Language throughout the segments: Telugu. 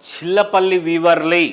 చిల్లపల్లి వీవర్లీ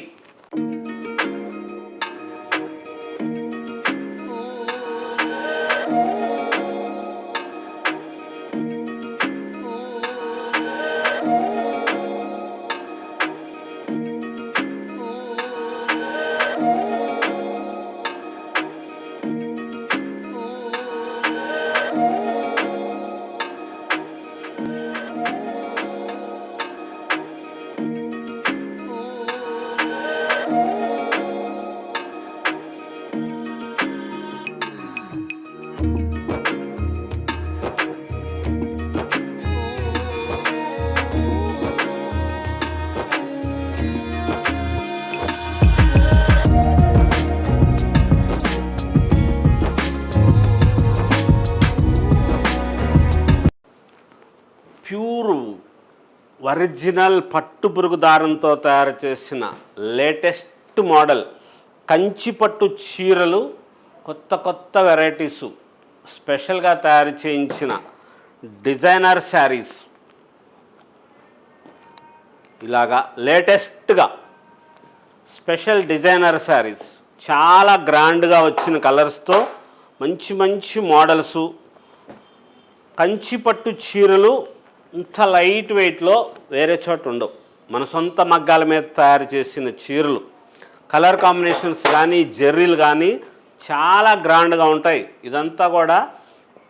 ప్యూర్ ఒరిజినల్ పట్టు పురుగు దారంతో తయారు చేసిన లేటెస్ట్ మోడల్ కంచి పట్టు చీరలు, కొత్త కొత్త వెరైటీసు స్పెషల్గా తయారు చేయించిన డిజైనర్ శారీస్, ఇలాగా లేటెస్ట్గా స్పెషల్ డిజైనర్ శారీస్ చాలా గ్రాండ్గా వచ్చిన కలర్స్తో మంచి మంచి మోడల్సు, కంచి పట్టు చీరలు ఇంత లైట్ వెయిట్లో వేరే చోట ఉండవు. మన సొంత మగ్గాల మీద తయారు చేసిన చీరలు, కలర్ కాంబినేషన్స్ కానీ జెర్రీలు కానీ చాలా గ్రాండ్గా ఉంటాయి. ఇదంతా కూడా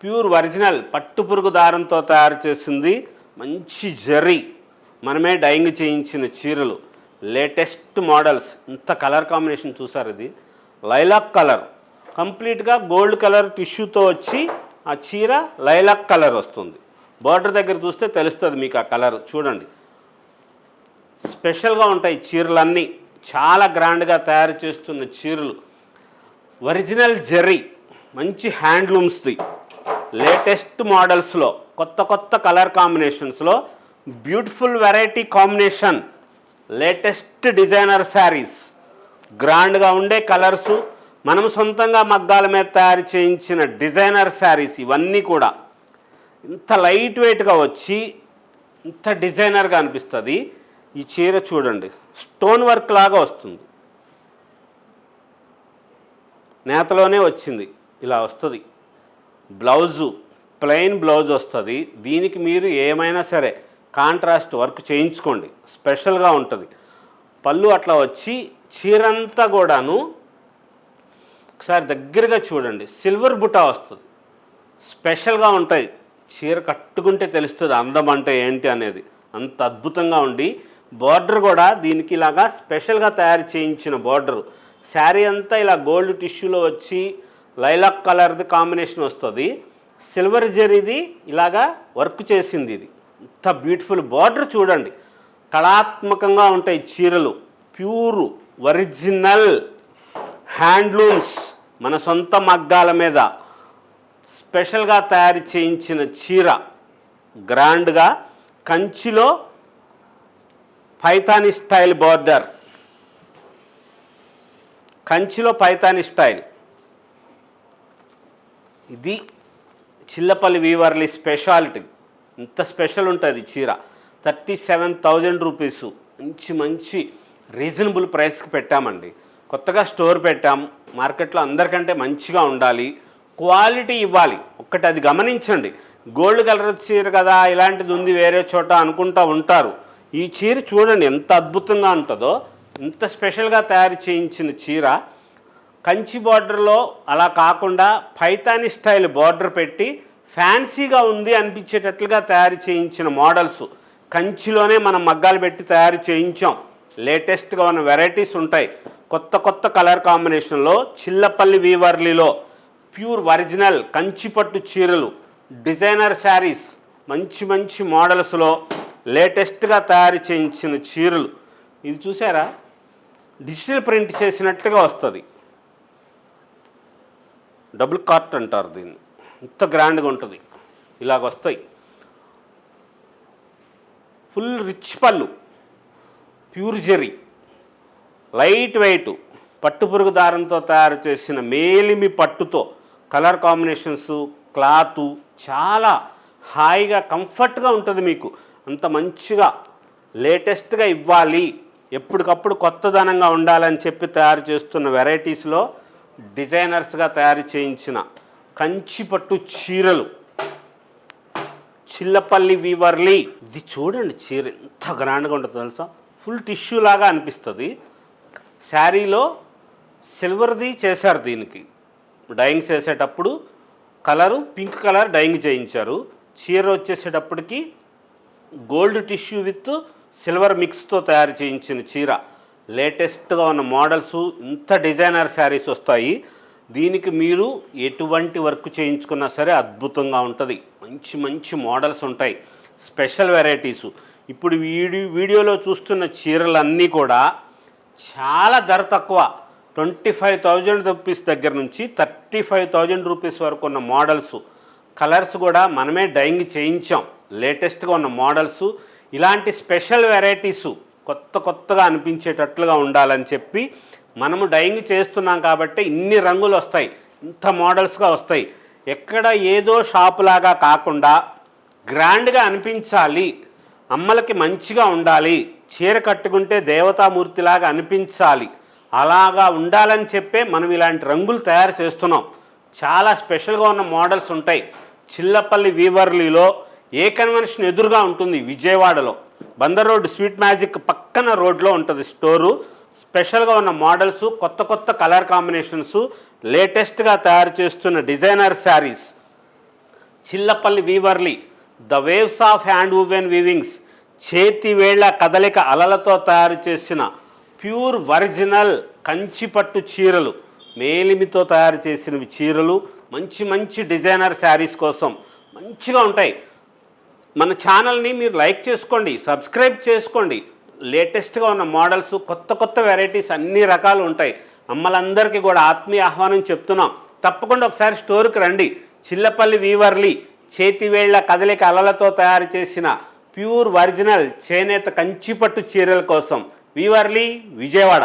ప్యూర్ ఒరిజినల్ పట్టు పురుగు దారంతో తయారు చేసింది, మంచి జెర్రీ, మనమే డైయింగ్ చేయించిన చీరలు, లేటెస్ట్ మోడల్స్. ఇంత కలర్ కాంబినేషన్ చూసారు, ఇది లైలాక్ కలర్, కంప్లీట్గా గోల్డ్ కలర్ టిష్యూతో వచ్చి ఆ చీర లైలాక్ కలర్ వస్తుంది. బార్డర్ దగ్గర చూస్తే తెలుస్తుంది మీకు ఆ కలర్. చూడండి, స్పెషల్గా ఉంటాయి చీరలన్నీ, చాలా గ్రాండ్గా తయారు చేస్తున్న చీరలు, ఒరిజినల్ జెర్రీ, మంచి హ్యాండ్లూమ్స్ది, లేటెస్ట్ మోడల్స్లో కొత్త కొత్త కలర్ కాంబినేషన్స్లో beautiful variety combination, latest designer saris, గ్రాండ్గా ఉండే కలర్సు, మనం సొంతంగా మగ్గాల మీద తయారు చేయించిన డిజైనర్ శారీస్, ఇవన్నీ కూడా ఇంత లైట్ వెయిట్గా వచ్చి ఇంత డిజైనర్గా అనిపిస్తుంది. ఈ చీర చూడండి, స్టోన్ వర్క్ లాగా వస్తుంది, నేతలోనే వచ్చింది, ఇలా వస్తుంది. బ్లౌజు ప్లెయిన్ బ్లౌజ్ వస్తుంది. దీనికి మీరు ఏమైనా సరే కాంట్రాస్ట్ వర్క్ చేయించుకోండి, స్పెషల్గా ఉంటుంది. పళ్ళు అట్లా వచ్చి చీరంతా కూడాను ఒకసారి దగ్గరగా చూడండి, సిల్వర్ బుటా వస్తుంది, స్పెషల్గా ఉంటాయి. చీర కట్టుకుంటే తెలుస్తుంది అందం అంటే ఏంటి అనేది, అంత అద్భుతంగా ఉండి బార్డర్ కూడా దీనికి ఇలాగా స్పెషల్గా తయారు చేయించిన బార్డరు. శారీ అంతా ఇలా గోల్డ్ టిష్యూలో వచ్చి లైలాక్ కలర్ది కాంబినేషన్ వస్తుంది, సిల్వర్ జరీది ఇలాగా వర్క్ చేసింది. ఇది ఇంత బ్యూటిఫుల్ బార్డర్ చూడండి, కళాత్మకంగా ఉంటాయి చీరలు, ప్యూర్ ఒరిజినల్ హ్యాండ్లూమ్స్, మన సొంత మగ్గాల మీద స్పెషల్గా తయారు చేయించిన చీర, గ్రాండ్గా కంచిలో పైతాని స్టైల్ బార్డర్, కంచిలో పైతాని స్టైల్. ఇది చిల్లపల్లి వీవర్లీ స్పెషాలిటీ. ఇంత స్పెషల్ ఉంటుంది చీర. 37,000 రూపీసు, మంచి మంచి రీజనబుల్ ప్రైస్కి పెట్టామండి. కొత్తగా స్టోర్ పెట్టాం, మార్కెట్లో అందరికంటే మంచిగా ఉండాలి, క్వాలిటీ ఇవ్వాలి. ఒక్కటి అది గమనించండి. గోల్డ్ కలర్ చీర కదా, ఇలాంటిది ఉంది వేరే చోట అనుకుంటూ ఉంటారు. ఈ చీర చూడండి ఎంత అద్భుతంగా ఉంటుందో, ఇంత స్పెషల్గా తయారు చేయించిన చీర. కంచి బార్డర్లో అలా కాకుండా పైతాని స్టైల్ బార్డర్ పెట్టి ఫ్యాన్సీగా ఉంది అనిపించేటట్లుగా తయారు చేయించిన మోడల్స్, కంచిలోనే మనం మగ్గాలు పెట్టి తయారు చేయించాం. లేటెస్ట్గా ఉన్న వెరైటీస్ ఉంటాయి, కొత్త కొత్త కలర్ కాంబినేషన్లో. చిల్లపల్లి వీవర్లీలో ప్యూర్ ఒరిజినల్ కంచిపట్టు చీరలు, డిజైనర్ శారీస్, మంచి మంచి మోడల్స్లో లేటెస్ట్గా తయారు చేయించిన చీరలు. ఇది చూసారా, డిజిటల్ ప్రింట్ చేసినట్లుగా వస్తుంది, డబుల్ కార్ట్ అంటారు దీన్ని. ఇంత గ్రాండ్గా ఉంటుంది, ఇలాగ వస్తాయి. ఫుల్ రిచ్ పళ్ళు, ప్యూర్ జెర్రీ, లైట్ వెయిట్ పట్టు పురుగు దారంతో తయారు చేసిన మేలిమి పట్టుతో కలర్ కాంబినేషన్స్, క్లాతు చాలా హాయిగా కంఫర్ట్గా ఉంటుంది మీకు. అంత మంచిగా లేటెస్ట్గా ఇవ్వాలి, ఎప్పటికప్పుడు కొత్తదనంగా ఉండాలని చెప్పి తయారు చేస్తున్న వెరైటీస్లో డిజైనర్స్గా తయారు చేయించిన కంచిపట్టు చీరలు, చిల్లపల్లి వీవర్లీ. ఇది చూడండి, చీర ఎంత గ్రాండ్గా ఉంటుందో తెలుసా, ఫుల్ టిష్యూ లాగా అనిపిస్తుంది. శారీలో సిల్వర్ది చేశారు, దీనికి డైయింగ్ చేసేటప్పుడు కలరు పింక్ కలర్ డైయింగ్ చేయించారు. చీర వచ్చేసేటప్పటికి గోల్డ్ టిష్యూ విత్ సిల్వర్ మిక్స్తో తయారు చేయించిన చీర. లేటెస్ట్గా ఉన్న మోడల్స్, ఇంత డిజైనర్ శారీస్ వస్తాయి. దీనికి మీరు ఎటువంటి వర్క్ చేయించుకున్నా సరే అద్భుతంగా ఉంటుంది. మంచి మంచి మోడల్స్ ఉంటాయి, స్పెషల్ వెరైటీసు. ఇప్పుడు వీడియోలో చూస్తున్న చీరలన్నీ కూడా చాలా ధర తక్కువ. 25,000 రూపీస్ దగ్గర నుంచి 35,000 రూపీస్ వరకు ఉన్న మోడల్స్, కలర్స్ కూడా మనమే డైయింగ్ చేయించాం. లేటెస్ట్గా ఉన్న మోడల్స్, ఇలాంటి స్పెషల్ వెరైటీసు కొత్తగా అనిపించేటట్లుగా ఉండాలని చెప్పి మనము డైయింగ్ చేస్తున్నాం కాబట్టి ఇన్ని రంగులు వస్తాయి, ఇంత మోడల్స్గా వస్తాయి. ఎక్కడ ఏదో షాపులాగా కాకుండా గ్రాండ్గా అనిపించాలి, అమ్మలకి మంచిగా ఉండాలి, చీర కట్టుకుంటే దేవతామూర్తిలాగా అనిపించాలి, అలాగా ఉండాలని చెప్పే మనం ఇలాంటి రంగులు తయారు చేస్తున్నాం. చాలా స్పెషల్గా ఉన్న మోడల్స్ ఉంటాయి. చిల్లపల్లి వీవర్లీలో ఏ కన్వెన్షన్ ఎదురుగా ఉంటుంది, విజయవాడలో బందర్ రోడ్ స్వీట్ మ్యాజిక్ పక్కన రోడ్లో ఉంటుంది స్టోరు. స్పెషల్గా ఉన్న మోడల్స్, కొత్త కలర్ కాంబినేషన్స్, లేటెస్ట్గా తయారు చేస్తున్న designer saris. Chillapalli Weaverly, the waves of hand woven weavings, చేతి వేళ్ల కదలిక అలలతో తయారు చేసిన ప్యూర్ ఒరిజినల్ కంచిపట్టు చీరలు, మేలిమితో తయారు చేసినవి చీరలు. మంచి డిజైనర్ శారీస్ కోసం మంచిగా ఉంటాయి. మన ఛానల్ని మీరు లైక్ చేసుకోండి, సబ్స్క్రైబ్ చేసుకోండి. లేటెస్ట్గా ఉన్న మోడల్స్, కొత్త వెరైటీస్ అన్ని రకాలు ఉంటాయి. అమ్మలందరికీ కూడా ఆత్మీయ ఆహ్వానం చెప్తున్నాం. తప్పకుండా ఒకసారి స్టోర్కి రండి. చిల్లపల్లి వీవర్లీ, చేతివేళ్ల కదలిక అలలతో తయారు చేసిన ప్యూర్ ఒరిజినల్ చేనేత కంచిపట్టు చీరల కోసం వీవర్లీ, విజయవాడ.